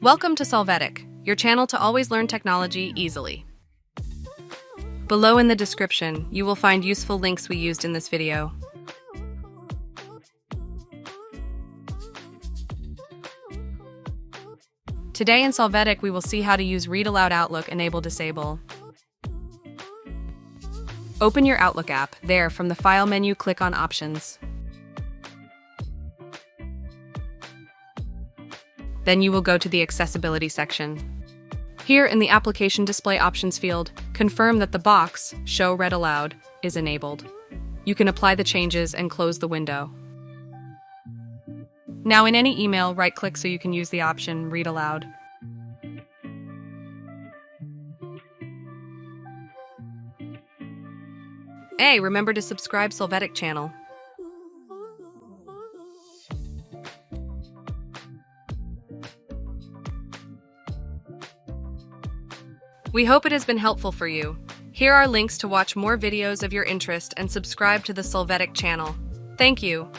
Welcome to Solvetic, your channel to always learn technology easily. Below in the description, you will find useful links we used in this video. Today in Solvetic, we will see how to use Read Aloud Outlook Enable-Disable. Open your Outlook app. There, from the File menu, click on Options. Then you will go to the Accessibility section. Here in the Application Display Options field, confirm that the box, Show Read Aloud, is enabled. You can apply the changes and close the window. Now in any email, right-click so you can use the option Read Aloud. Hey, remember to subscribe Solvetic channel. We hope it has been helpful for you. Here are links to watch more videos of your interest and subscribe to the Solvetic channel. Thank you.